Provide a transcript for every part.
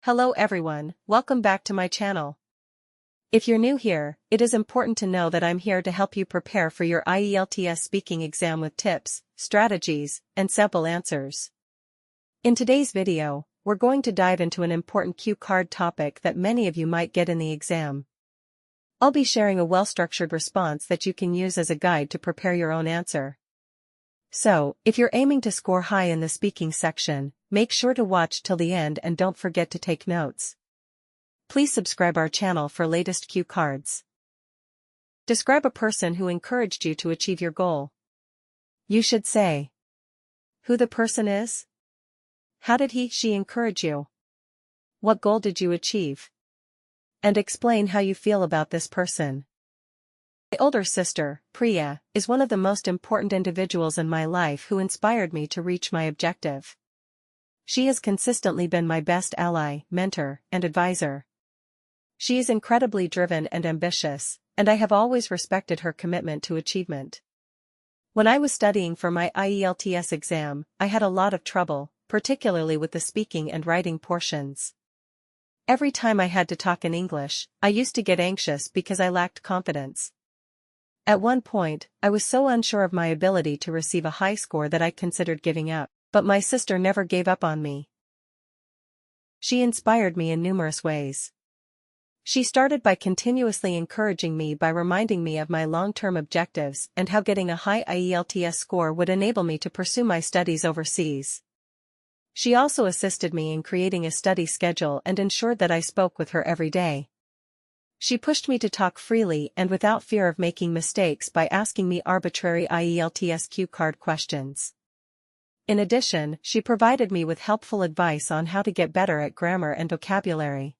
Hello everyone, welcome back to my channel. If you're new here, it is important to know that I'm here to help you prepare for your IELTS speaking exam with tips, strategies, and sample answers. In today's video, we're going to dive into an important cue card topic that many of you might get in the exam. I'll be sharing a well-structured response that you can use as a guide to prepare your own answer. So, if you're aiming to score high in the speaking section, make sure to watch till the end and don't forget to take notes. Please subscribe our channel for latest cue cards. Describe a person who encouraged you to achieve your goal. You should say who the person is. How did he/she encourage you? What goal did you achieve? And explain how you feel about this person. My older sister, Priya, is one of the most important individuals in my life who inspired me to reach my objective. She has consistently been my best ally, mentor, and advisor. She is incredibly driven and ambitious, and I have always respected her commitment to achievement. When I was studying for my IELTS exam, I had a lot of trouble, particularly with the speaking and writing portions. Every time I had to talk in English, I used to get anxious because I lacked confidence. At one point, I was so unsure of my ability to receive a high score that I considered giving up, but my sister never gave up on me. She inspired me in numerous ways. She started by continuously encouraging me by reminding me of my long-term objectives and how getting a high IELTS score would enable me to pursue my studies overseas. She also assisted me in creating a study schedule and ensured that I spoke with her every day. She pushed me to talk freely and without fear of making mistakes by asking me arbitrary IELTS cue card questions. In addition, she provided me with helpful advice on how to get better at grammar and vocabulary.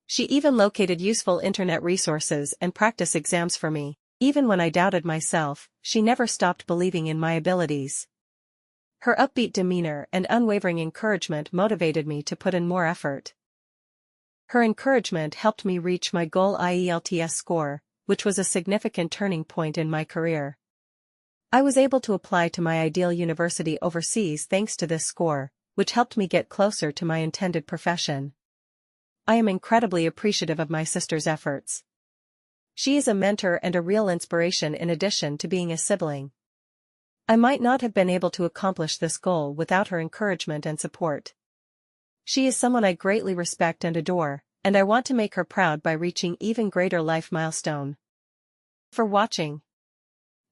She even located useful internet resources and practice exams for me. Even when I doubted myself, she never stopped believing in my abilities. Her upbeat demeanor and unwavering encouragement motivated me to put in more effort. Her encouragement helped me reach my goal IELTS score, which was a significant turning point in my career. I was able to apply to my ideal university overseas thanks to this score, which helped me get closer to my intended profession. I am incredibly appreciative of my sister's efforts. She is a mentor and a real inspiration in addition to being a sibling. I might not have been able to accomplish this goal without her encouragement and support. She is someone I greatly respect and adore, and I want to make her proud by reaching even greater life milestone. For watching.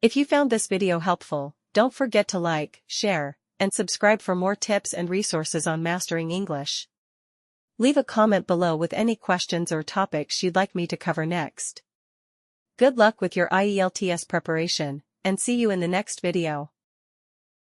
If you found this video helpful, don't forget to like, share, and subscribe for more tips and resources on mastering English. Leave a comment below with any questions or topics you'd like me to cover next. Good luck with your IELTS preparation, and see you in the next video.